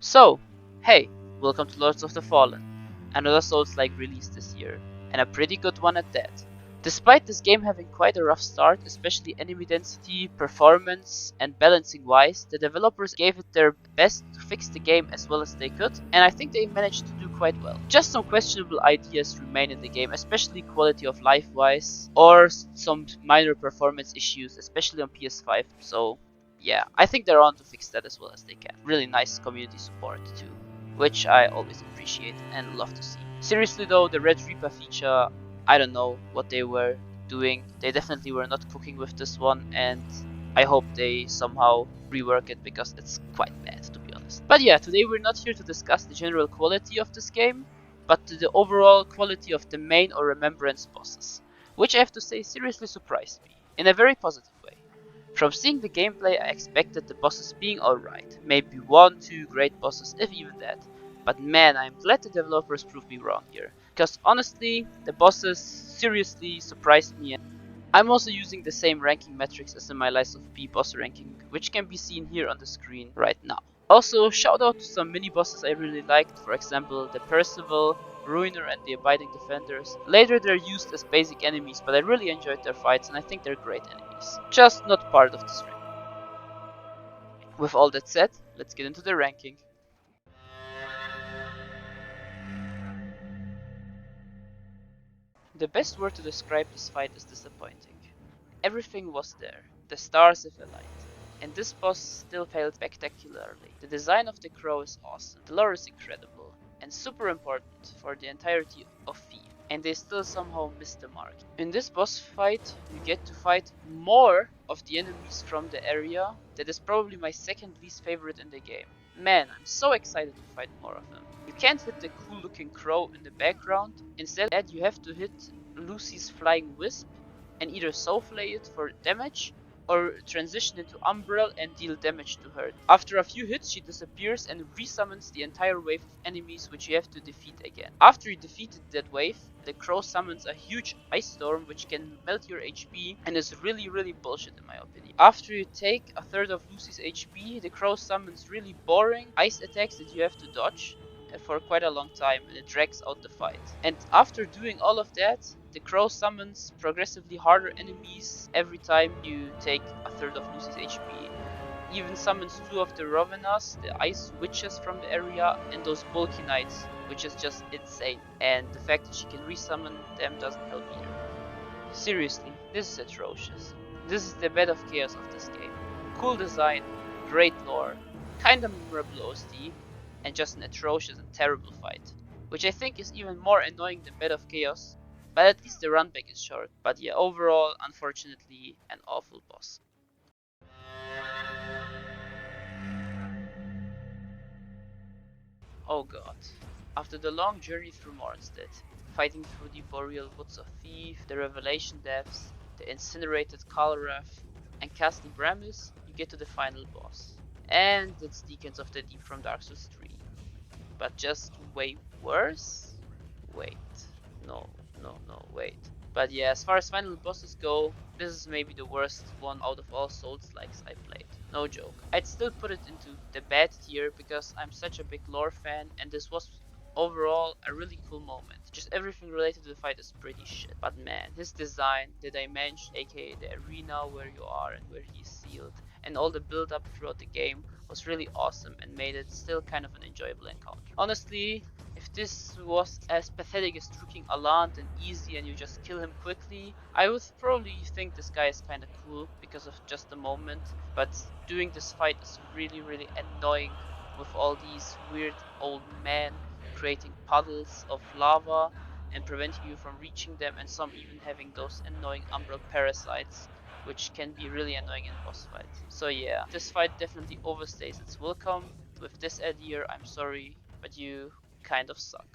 So, hey, welcome to Lords of the Fallen, another Souls-like release this year, and a pretty good one at that. Despite this game having quite a rough start, especially enemy density, performance, and balancing wise, the developers gave it their best to fix the game as well as they could, and I think they managed to do quite well. Just some questionable ideas remain in the game, especially quality of life wise, or some minor performance issues, especially on PS5, so yeah, I think they're on to fix that as well as they can. Really nice community support too, which I always appreciate and love to see. Seriously though, the Red Reaper feature, I don't know what they were doing. They definitely were not cooking with this one, and I hope they somehow rework it because it's quite bad, to be honest. But yeah, today we're not here to discuss the general quality of this game, but the overall quality of the main or remembrance bosses, which I have to say seriously surprised me, in a very positive way. From seeing the gameplay, I expected the bosses being alright, maybe 1-2 great bosses if even that, but man, I'm glad the developers proved me wrong here, because honestly, the bosses seriously surprised me. I'm also using the same ranking metrics as in my Lies of P boss ranking, which can be seen here on the screen right now. Also, shout out to some mini bosses I really liked, for example the Percival, Ruiner and the Abiding Defenders. Later they're used as basic enemies, but I really enjoyed their fights and I think they're great enemies. Just not part of this rank. With all that said, let's get into the ranking. The best word to describe this fight is disappointing. Everything was there, the stars if aligned, and this boss still failed spectacularly. The design of the crow is awesome, the lore is incredible, and super important for the entirety of Thief, and they still somehow missed the mark. In this boss fight, you get to fight more of the enemies from the area. That is probably my second least favorite in the game. Man, I'm so excited to fight more of them. You can't hit the cool looking crow in the background, instead you have to hit Lucy's flying wisp and either soulflay it for damage or transition into Umbral and deal damage to her. After a few hits she disappears and resummons the entire wave of enemies which you have to defeat again. After you defeated that wave, the crow summons a huge ice storm which can melt your HP and is really bullshit in my opinion. After you take a third of Lucy's HP, the crow summons really boring ice attacks that you have to dodge for quite a long time and it drags out the fight. And after doing all of that, the crow summons progressively harder enemies every time you take a third of Lucy's HP. Even summons 2 of the Rovenas, the ice witches from the area, and those bulky knights, which is just insane. And the fact that she can resummon them doesn't help either. Seriously, this is atrocious. This is the bed of chaos of this game. Cool design, great lore, kinda memorable OST, and just an atrocious and terrible fight, which I think is even more annoying than Bed of Chaos, but at least the runback is short. But yeah, overall, unfortunately, an awful boss. Oh god. After the long journey through Mornstead, fighting through the Boreal Woods of Thief, the Revelation Depths, the incinerated Kalrath, and Castle Bramis, you get to the final boss. And it's Deacons of the Deep from Dark Souls 3. But just way worse? Wait. No, wait. But yeah, as far as final bosses go, this is maybe the worst one out of all Souls-likes I played. No joke. I'd still put it into the bad tier because I'm such a big lore fan and this was overall a really cool moment. Just everything related to the fight is pretty shit. But man, his design, the dimension, aka the arena where you are and where he's sealed, and all the build up throughout the game was really awesome and made it still kind of an enjoyable encounter. Honestly, if this was as pathetic as tricking Alant and easy and you just kill him quickly, I would probably think this guy is kinda cool because of just the moment, but doing this fight is really annoying with all these weird old men creating puddles of lava and preventing you from reaching them, and some even having those annoying umbral parasites which can be really annoying in boss fights. So yeah, this fight definitely overstays its welcome. With this ad here, I'm sorry, but you kind of suck.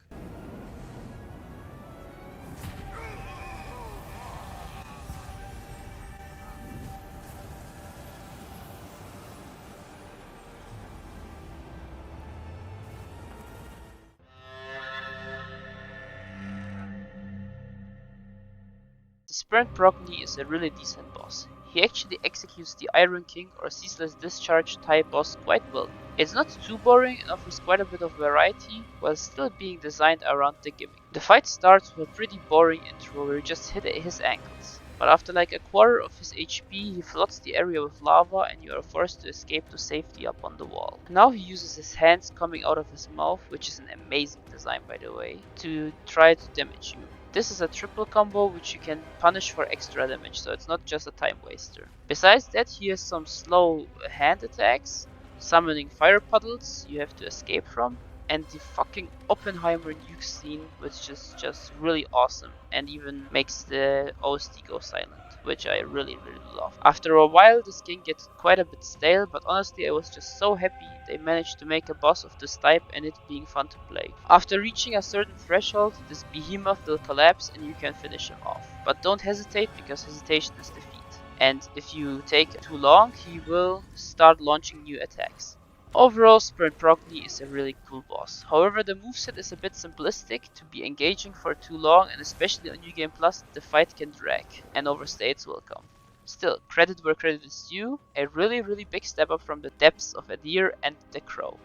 The Sprint Broccoli is a really decent boss. he actually executes the Iron King or Ceaseless Discharge type boss quite well. It's not too boring and offers quite a bit of variety while still being designed around the gimmick. The fight starts with a pretty boring intro where you just hit his ankles. But after like a quarter of his HP, he floods the area with lava and you are forced to escape to safety up on the wall. Now he uses his hands coming out of his mouth, which is an amazing design by the way, to try to damage you. This is a triple combo which you can punish for extra damage, so it's not just a time waster. Besides that, he has some slow hand attacks, summoning fire puddles you have to escape from, and the fucking Oppenheimer nuke scene, which is just really awesome and even makes the OST go silent, which I really love. After a while this game gets quite a bit stale, but honestly I was just so happy they managed to make a boss of this type and it being fun to play. After reaching a certain threshold, this behemoth will collapse and you can finish him off. But don't hesitate, because hesitation is defeat. And if you take too long, he will start launching new attacks. Overall, Sprint Progny is a really cool boss. However, the moveset is a bit simplistic to be engaging for too long, and especially on New Game Plus, the fight can drag and overstay its welcome. Still, credit where credit is due, a really big step up from the depths of Adir and the Crow.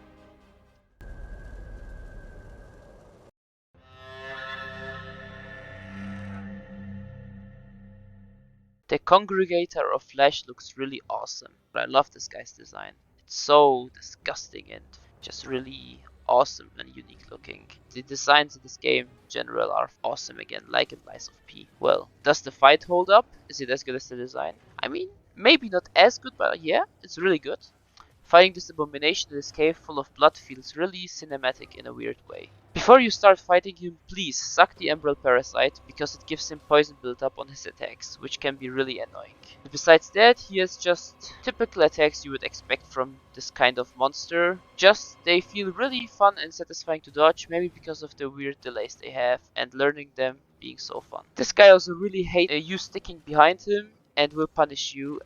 The Congregator of Flesh looks really awesome. I love this guy's design. It's so disgusting and just really awesome and unique looking. The designs in this game in general are awesome again, like in Lies of P. Well, does the fight hold up? Is it as good as the design? I mean, maybe not as good, but yeah, it's really good. Fighting this abomination in this cave full of blood feels really cinematic in a weird way. Before you start fighting him, please suck the Emerald Parasite, because it gives him poison built up on his attacks, which can be really annoying. Besides that, he has just typical attacks you would expect from this kind of monster. Just they feel really fun and satisfying to dodge, maybe because of the weird delays they have and learning them being so fun. This guy also really hates you sticking behind him and will punish you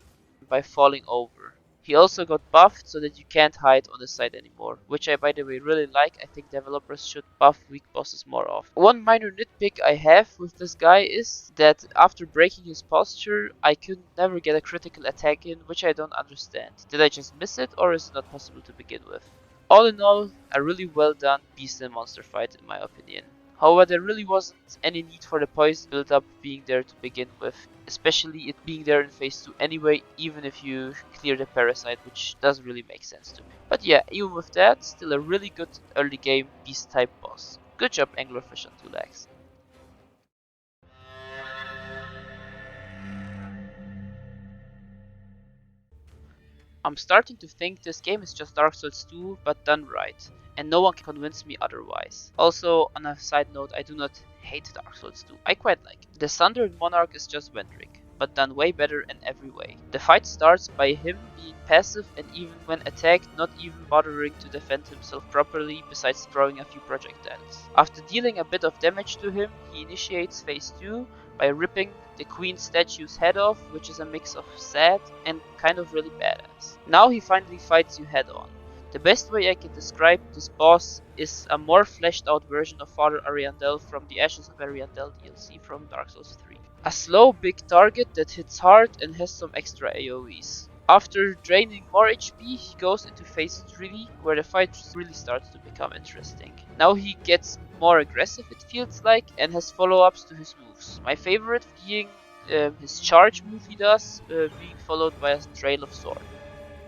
by falling over. He also got buffed so that you can't hide on the side anymore, which I by the way really like. I think developers should buff weak bosses more often. One minor nitpick I have with this guy is that after breaking his posture, I could never get a critical attack in, which I don't understand. Did I just miss it, or is it not possible to begin with? All in all, a really well done beast and monster fight in my opinion. However, there really wasn't any need for the poison build-up being there to begin with, especially it being there in phase 2 anyway, even if you clear the parasite, which doesn't really make sense to me. But yeah, even with that, still a really good early game beast type boss. Good job Anglerfish on 2 legs. I'm starting to think this game is just Dark Souls 2 but done right, and no one can convince me otherwise. Also, on a side note, I do not hate Dark Souls 2, I quite like it. The Sundered Monarch is just Vendrick, but done way better in every way. The fight starts by him being passive and even when attacked not even bothering to defend himself properly besides throwing a few projectiles. After dealing a bit of damage to him, he initiates phase 2 by ripping the queen statue's head off, which is a mix of sad and kind of really badass. Now he finally fights you head on. The best way I can describe this boss is a more fleshed out version of Father Ariandel from the Ashes of Ariandel DLC from Dark Souls 3. A slow big target that hits hard and has some extra AoEs. After draining more HP, he goes into phase 3 where the fight really starts to become interesting. Now he gets more aggressive it feels like and has follow-ups to his moves. My favorite being his charge move he does, being followed by a Trail of Sword.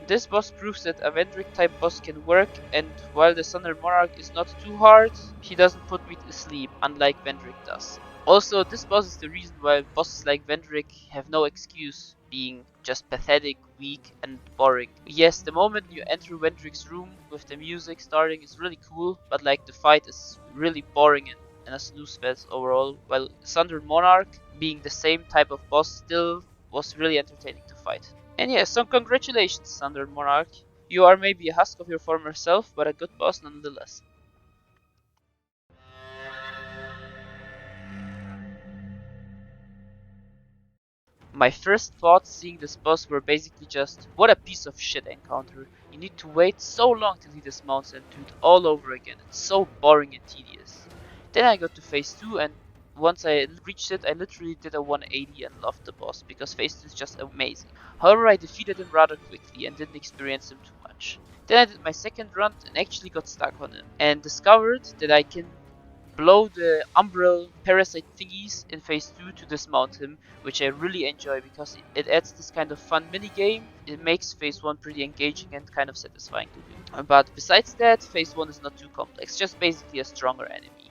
This boss proves that a Vendrick type boss can work, and while the Sundered Monarch is not too hard, he doesn't put me to sleep, unlike Vendrick does. Also, this boss is the reason why bosses like Vendrick have no excuse being just pathetic, weak and boring. Yes, the moment you enter Vendrick's room with the music starting is really cool, but like the fight is really boring and a snooze fest overall, while Sundered Monarch, being the same type of boss, still was really entertaining to fight. And yeah, so congratulations Sundered Monarch, you are maybe a husk of your former self, but a good boss nonetheless. My first thoughts seeing this boss were basically just, what a piece of shit encounter. You need to wait so long till he dismounts and do it all over again. It's so boring and tedious. Then I got to phase 2 and once I reached it, I literally did a 180 and loved the boss because Phase 2 is just amazing. However, I defeated him rather quickly and didn't experience him too much. Then I did my second run and actually got stuck on him and discovered that I can blow the umbral parasite thingies in Phase 2 to dismount him, which I really enjoy because it adds this kind of fun mini game. It makes Phase 1 pretty engaging and kind of satisfying to do. But besides that, Phase 1 is not too complex, just basically a stronger enemy.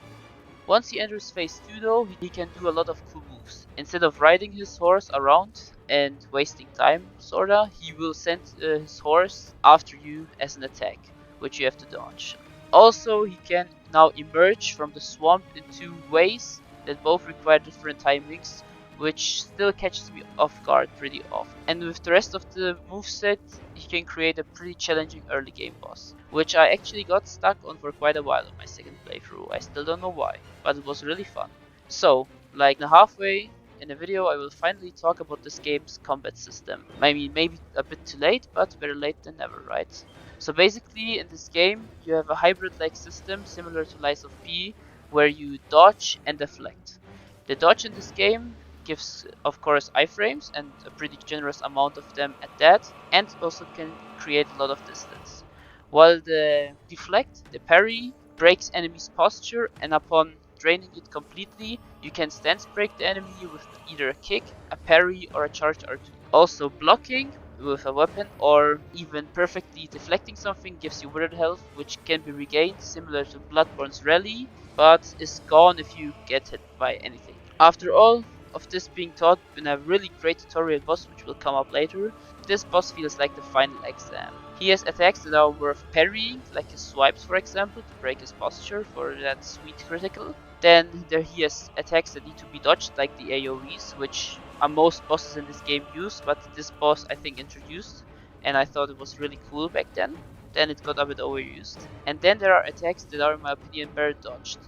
Once he enters Phase 2 though, he can do a lot of cool moves. Instead of riding his horse around and wasting time, sorta, he will send his horse after you as an attack, which you have to dodge. Also, he can now emerge from the swamp in two ways that both require different timings, which still catches me off guard pretty often. And with the rest of the moveset, he can create a pretty challenging early game boss, which I actually got stuck on for quite a while on my second playthrough. I still don't know why, but it was really fun. So, like halfway in the video, I will finally talk about this game's combat system. I mean, maybe a bit too late, but better late than never, right? So basically, in this game, you have a hybrid-like system similar to Lies of P, where you dodge and deflect. The dodge in this game gives, of course, iframes, and a pretty generous amount of them at that, and also can create a lot of distance. While the deflect, the parry, breaks enemies' posture, and upon draining it completely, you can stance break the enemy with either a kick, a parry, or a charge R2. Also, blocking with a weapon or even perfectly deflecting something gives you withered health, which can be regained similar to Bloodborne's rally, but is gone if you get hit by anything. After all of this being taught in a really great tutorial boss, which will come up later, this boss feels like the final exam. He has attacks that are worth parrying, like his swipes for example, to break his posture for that sweet critical. Then he has attacks that need to be dodged, like the AoEs, which most bosses in this game use, but this boss I think introduced, and I thought it was really cool back then. Then it got a bit overused. And then there are attacks that are in my opinion better dodged,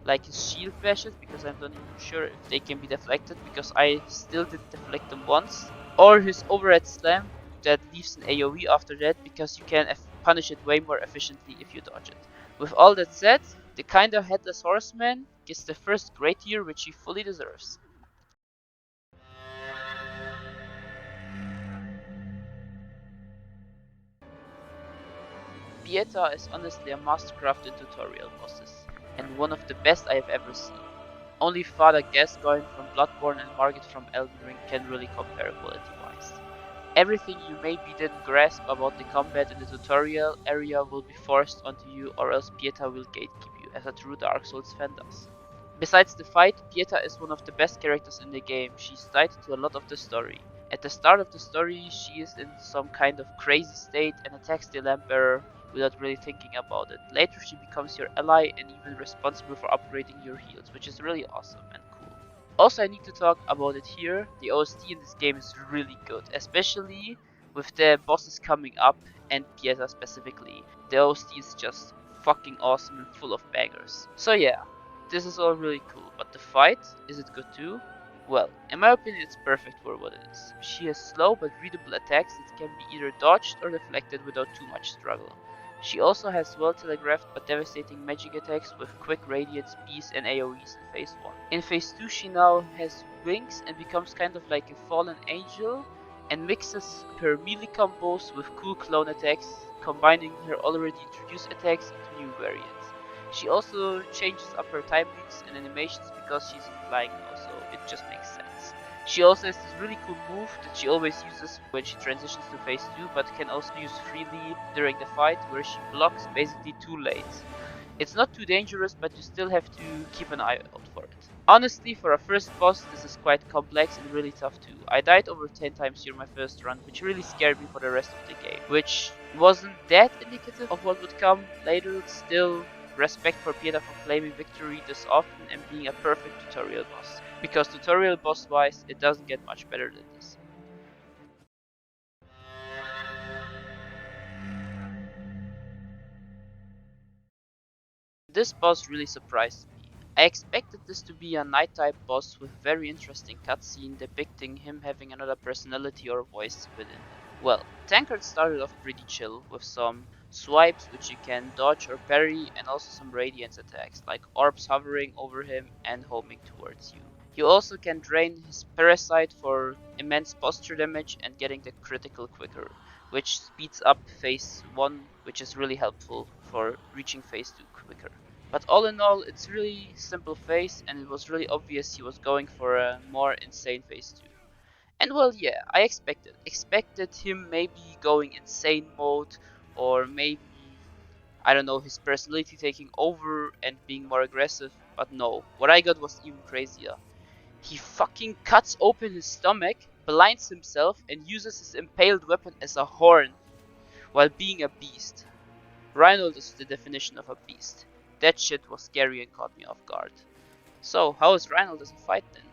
like his shield bashes, because I'm not even sure if they can be deflected, because I still did deflect them once, or his overhead slam that leaves an AoE after that, because you can punish it way more efficiently if you dodge it. With all that said, the kinda headless horseman gets the first great tier which he fully deserves. Pieta is honestly a mastercraft in tutorial bosses, and one of the best I have ever seen. Only Father Gascoigne from Bloodborne and Margit from Elden Ring can really compare quality-wise. Everything you maybe didn't grasp about the combat in the tutorial area will be forced onto you, or else Pieta will gatekeep you, as a true Dark Souls fan does. Besides the fight, Pieta is one of the best characters in the game. She's tied to a lot of the story. At the start of the story, she is in some kind of crazy state and attacks the lamp bearer without really thinking about it. Later she becomes your ally and even responsible for upgrading your heals, which is really awesome and cool. Also, I need to talk about it here. The OST in this game is really good, especially with the bosses coming up and Pieta specifically. The OST is just fucking awesome and full of bangers. So yeah, this is all really cool, but the fight, is it good too? Well, in my opinion it's perfect for what it is. She has slow but readable attacks that can be either dodged or deflected without too much struggle. She also has well telegraphed but devastating magic attacks with quick radiant speeds and AoEs in Phase 1. In Phase 2 she now has wings and becomes kind of like a fallen angel and mixes her melee combos with cool clone attacks, combining her already introduced attacks into new variants. She also changes up her timings and animations because she's flying now, so it just makes sense. She also has this really cool move that she always uses when she transitions to Phase 2, but can also use freely during the fight, where she blocks basically too late. It's not too dangerous, but you still have to keep an eye out for it. Honestly, for a first boss, this is quite complex and really tough too. I died over 10 times during my first run, which really scared me for the rest of the game, which wasn't that indicative of what would come later. Still, respect for Pieta for claiming victory this often and being a perfect tutorial boss, because tutorial boss wise it doesn't get much better than this. This boss really surprised me. I expected this to be a night type boss with very interesting cutscene depicting him having another personality or voice within him. Well, Tankard started off pretty chill with some swipes which you can dodge or parry, and also some radiance attacks like orbs hovering over him and homing towards you. You also can drain his parasite for immense posture damage and getting the critical quicker, which speeds up phase 1, which is really helpful for reaching phase 2 quicker. But all in all, it's really simple phase, and it was really obvious he was going for a more insane phase 2. And well, yeah, I expected him maybe going insane mode, or maybe, I don't know, his personality taking over and being more aggressive, but no, what I got was even crazier. He fucking cuts open his stomach, blinds himself, and uses his impaled weapon as a horn while being a beast. Reinhold is the definition of a beast. That shit was scary and caught me off guard. So, how is Reinhold as a fight then?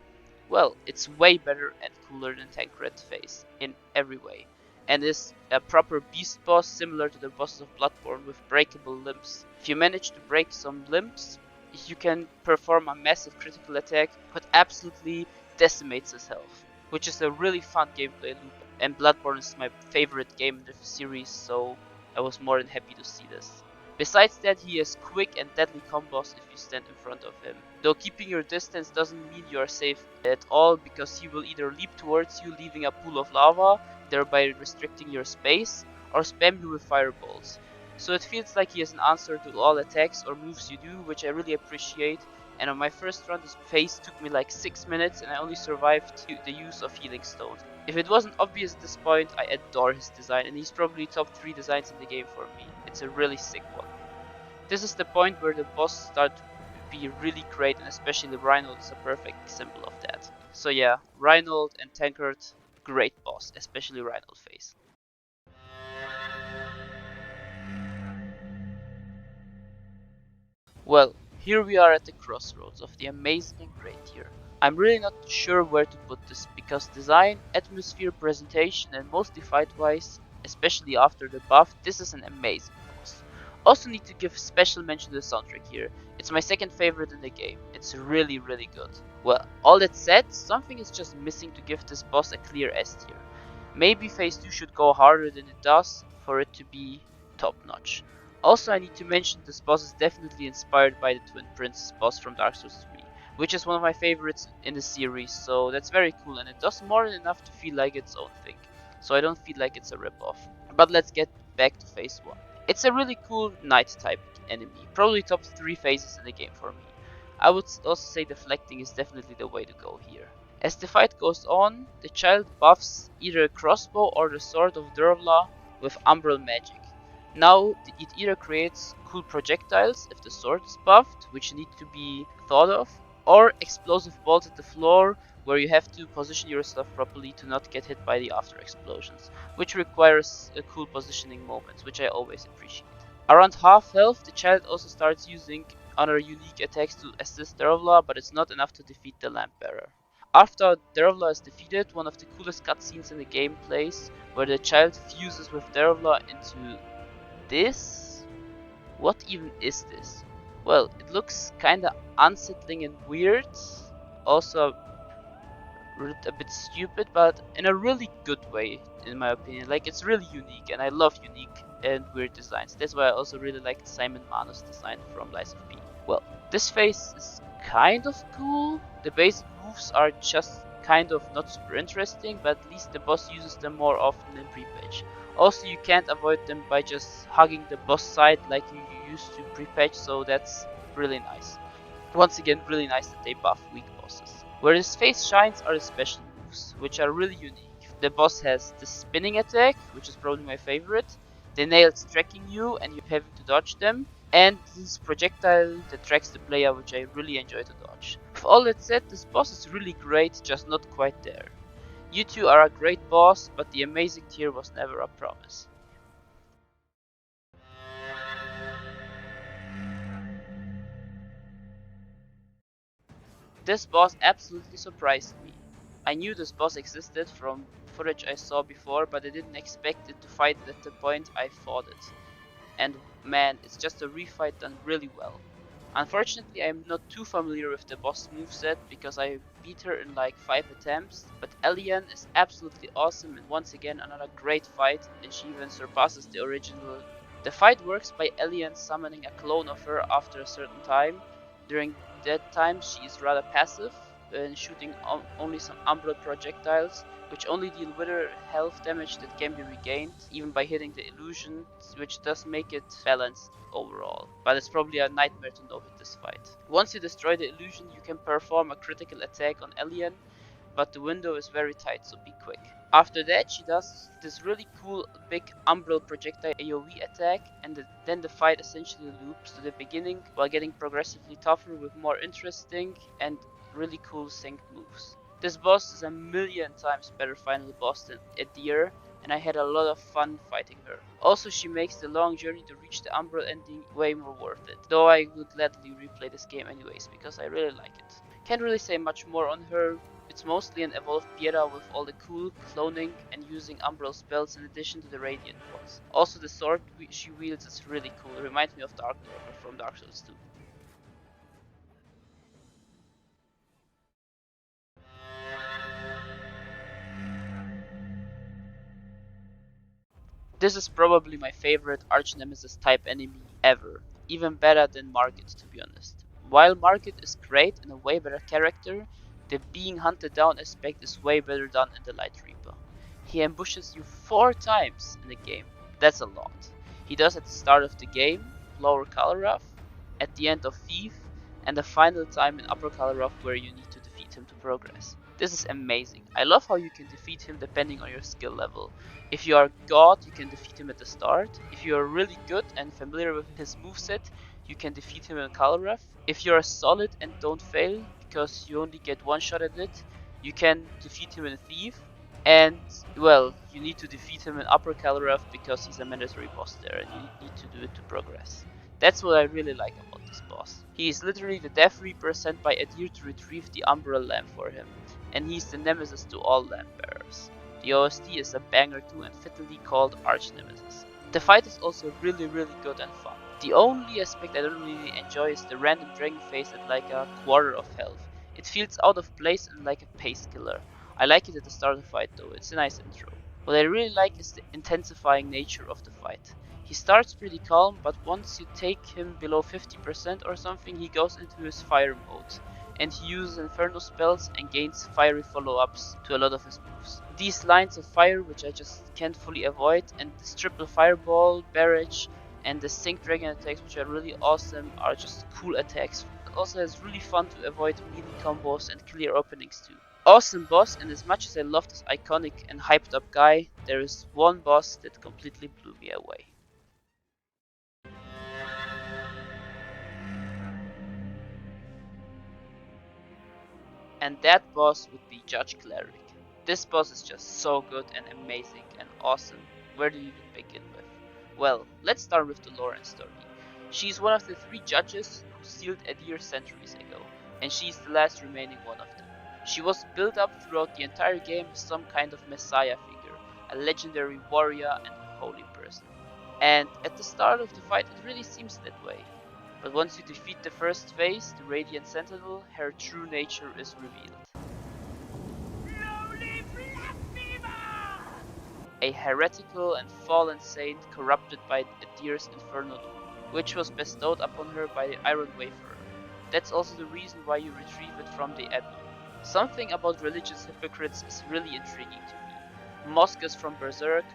Well, it's way better and cooler than Tancred phase in every way, and is a proper beast boss similar to the bosses of Bloodborne with breakable limbs. If you manage to break some limbs, you can perform a massive critical attack that absolutely decimates his health, which is a really fun gameplay loop, and Bloodborne is my favorite game in the series, so I was more than happy to see this. Besides that, he has quick and deadly combos if you stand in front of him. Though keeping your distance doesn't mean you are safe at all, because he will either leap towards you leaving a pool of lava, thereby restricting your space, or spam you with fireballs. So it feels like he has an answer to all attacks or moves you do, which I really appreciate. And on my first run, this phase took me like 6 minutes and I only survived the use of healing stones. If it wasn't obvious at this point, I adore his design, and he's probably top 3 designs in the game for me. It's a really sick one. This is the point where the boss start to be really great, and especially Reinhold is a perfect symbol of that. So yeah, Reinhold and Tancred, great boss, especially Reinhold phase. Well, here we are at the crossroads of the amazing and great tier. I'm really not sure where to put this, because design, atmosphere, presentation, and mostly fight-wise, especially after the buff, this is an amazing boss. Also need to give special mention to the soundtrack here. It's my second favorite in the game. It's really good. Well, all that said, something is just missing to give this boss a clear S tier. Maybe phase 2 should go harder than it does for it to be top notch. Also, I need to mention this boss is definitely inspired by the Twin Prince boss from Dark Souls 3, which is one of my favorites in the series, so that's very cool, and it does more than enough to feel like its own thing, so I don't feel like it's a ripoff. But let's get back to phase 1. It's a really cool knight type enemy, probably top 3 phases in the game for me. I would also say deflecting is definitely the way to go here. As the fight goes on, the child buffs either a crossbow or the sword of Dervla with umbral magic. Now it either creates cool projectiles if the sword is buffed, which need to be thought of, or explosive bolts at the floor where you have to position yourself properly to not get hit by the after explosions, which requires a cool positioning moments, which I always appreciate. Around half health, the child also starts using other unique attacks to assist Dervla, but it's not enough to defeat the Lamp Bearer. After Dervla is defeated, one of the coolest cutscenes in the game plays, where the child fuses with Dervla into this? What even is this? Well, it looks kinda unsettling and weird, also a bit stupid, but in a really good way, in my opinion. Like, it's really unique, and I love unique and weird designs. That's why I also really liked Simon Manus' design from Lies of P. Well, this phase is kind of cool. The basic moves are just kind of not super interesting, but at least the boss uses them more often in pre-patch. Also, you can't avoid them by just hugging the boss side like you used to pre-patch, so that's really nice. Once again, really nice that they buff weak bosses. Where his face shines are the special moves, which are really unique. The boss has the spinning attack, which is probably my favorite, the nails tracking you and you having to dodge them, and this projectile that tracks the player, which I really enjoy to dodge. With all that said, this boss is really great, just not quite there. You two are a great boss, but the amazing tier was never a promise. This boss absolutely surprised me. I knew this boss existed from footage I saw before, but I didn't expect it to fight at the point I fought it. And man, it's just a refight done really well. Unfortunately, I am not too familiar with the boss moveset because I beat her in like 5 attempts, but Elian is absolutely awesome and once again another great fight, and she even surpasses the original The fight works by Elian summoning a clone of her after a certain time. During that time she is rather passive and shooting only some umbral projectiles, which only deal with her health damage that can be regained, even by hitting the illusion, which does make it balanced overall. But it's probably a nightmare to no-hit this fight. Once you destroy the illusion, you can perform a critical attack on Elian, but the window is very tight, so be quick. After that, she does this really cool big umbral projectile AoE attack, and then the fight essentially loops to the beginning while getting progressively tougher with more interesting and really cool synced moves. This boss is a million times better final boss than Edir, and I had a lot of fun fighting her. Also, she makes the long journey to reach the umbral ending way more worth it, though I would gladly replay this game anyways because I really like it. Can't really say much more on her. It's mostly an evolved Piera with all the cool cloning and using umbral spells in addition to the radiant ones. Also, the sword she wields is really cool. It reminds me of Dark Lord from Dark Souls 2. This is probably my favorite arch-nemesis type enemy ever, even better than Margit to be honest. While Margit is great and a way better character, the being hunted down aspect is way better done in the Light Reaper. He ambushes you 4 times in the game, that's a lot. He does at the start of the game, Lower Kalarath, at the end of Thief, and the final time in Upper Kalarath where you need to defeat him to progress. This is amazing. I love how you can defeat him depending on your skill level. If you are God, you can defeat him at the start. If you are really good and familiar with his moveset, you can defeat him in Kalarath. If you are solid and don't fail, because you only get one shot at it, you can defeat him in Thief. And, well, you need to defeat him in Upper Kalarath because he's a mandatory boss there and you need to do it to progress. That's what I really like about this boss. He is literally the Death Reaper sent by Edir to retrieve the Umbral Lamp for him, and he's the nemesis to all lamp bearers. The OST is a banger too and fittingly called Arch Nemesis. The fight is also really good and fun. The only aspect I don't really enjoy is the random dragon face at like a quarter of health. It feels out of place and like a pace killer. I like it at the start of the fight though, it's a nice intro. What I really like is the intensifying nature of the fight. He starts pretty calm, but once you take him below 50% or something, he goes into his fire mode, and he uses inferno spells and gains fiery follow-ups to a lot of his moves. These lines of fire, which I just can't fully avoid, and this triple fireball, barrage, and the sync dragon attacks, which are really awesome, are just cool attacks. It also has really fun to avoid melee combos and clear openings too. Awesome boss, and as much as I love this iconic and hyped up guy, there is one boss that completely blew me away. And that boss would be Judge Cleric. This boss is just so good and amazing and awesome. Where do you even begin with? Well, let's start with the lore and story. She's one of the 3 judges who sealed Edir centuries ago, and she's the last remaining one of them. She was built up throughout the entire game as some kind of messiah figure, a legendary warrior and a holy person. And at the start of the fight it really seems that way. But once you defeat the first phase, the Radiant Sentinel, her true nature is revealed. A heretical and fallen saint corrupted by Edir's infernal doom, which was bestowed upon her by the Iron Wayfarer. That's also the reason why you retrieve it from the Abbey. Something about religious hypocrites is really intriguing to me. Moscas from Berserk,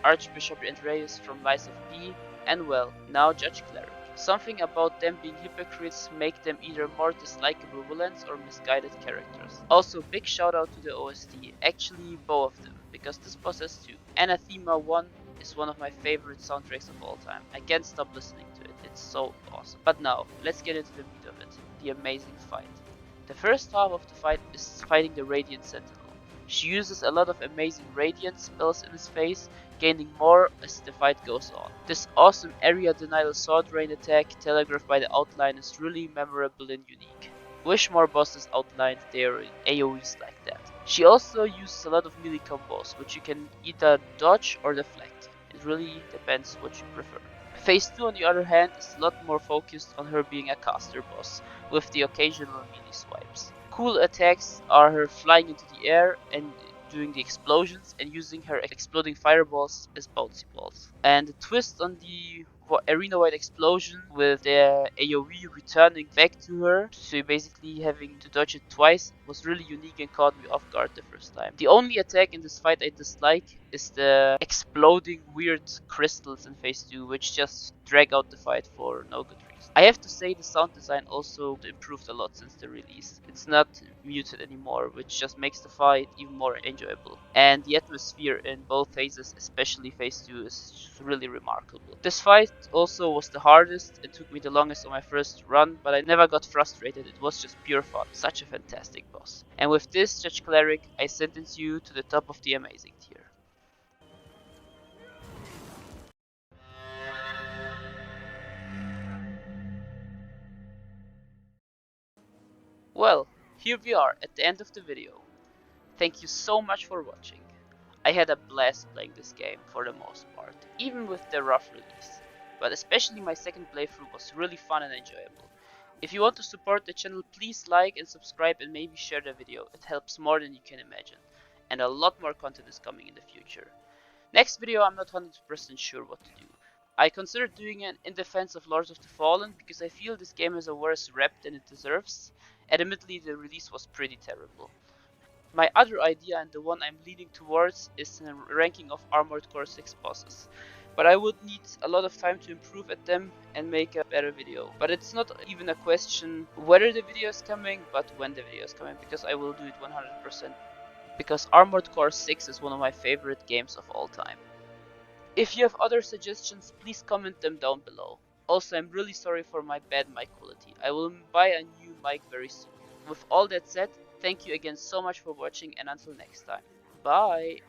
Archbishop Andreas from Lies of P, and well, now Judge Cleric. Something about them being hypocrites make them either more dislikable villains or misguided characters. Also, big shout out to the OST, actually both of them, because this boss has 2. Anathema 1 is one of my favorite soundtracks of all time. I can't stop listening to it, it's so awesome. But now, let's get into the meat of it, the amazing fight. The first half of the fight is fighting the Radiant Sentinel. She uses a lot of amazing radiant spells in his face, gaining more as the fight goes on. This awesome area denial sword rain attack telegraphed by the outline is really memorable and unique. Wish more bosses outlined their AoEs like that. She also uses a lot of melee combos, which you can either dodge or deflect. It really depends what you prefer. Phase 2 on the other hand is a lot more focused on her being a caster boss, with the occasional melee swipes. Cool attacks are her flying into the air and doing the explosions and using her exploding fireballs as bouncy balls. And the twist on the arena-wide explosion with the AoE returning back to her, so basically having to dodge it twice, was really unique and caught me off guard the first time. The only attack in this fight I dislike is the exploding weird crystals in phase 2, which just drag out the fight for no good reason. I have to say the sound design also improved a lot since the release. It's not muted anymore, which just makes the fight even more enjoyable. And the atmosphere in both phases, especially phase 2, is really remarkable. This fight also was the hardest. It took me the longest on my first run, but I never got frustrated. It was just pure fun. Such a fantastic boss. And with this, Judge Cleric, I sentence you to the top of the amazing tier. Well, here we are at the end of the video. Thank you so much for watching. I had a blast playing this game for the most part, even with the rough release, but especially my second playthrough was really fun and enjoyable. If you want to support the channel, please like and subscribe and maybe share the video, it helps more than you can imagine. And a lot more content is coming in the future. Next video I'm not 100% sure what to do. I considered doing an in defense of Lords of the Fallen because I feel this game has a worse rep than it deserves. Admittedly, the release was pretty terrible. My other idea, and the one I'm leaning towards, is a ranking of Armored Core 6 bosses. But I would need a lot of time to improve at them and make a better video. But it's not even a question whether the video is coming, but when the video is coming, because I will do it 100%. Because Armored Core 6 is one of my favorite games of all time. If you have other suggestions, please comment them down below. Also, I'm really sorry for my bad mic quality. I will buy a new mic very soon. With all that said, thank you again so much for watching, and until next time. Bye!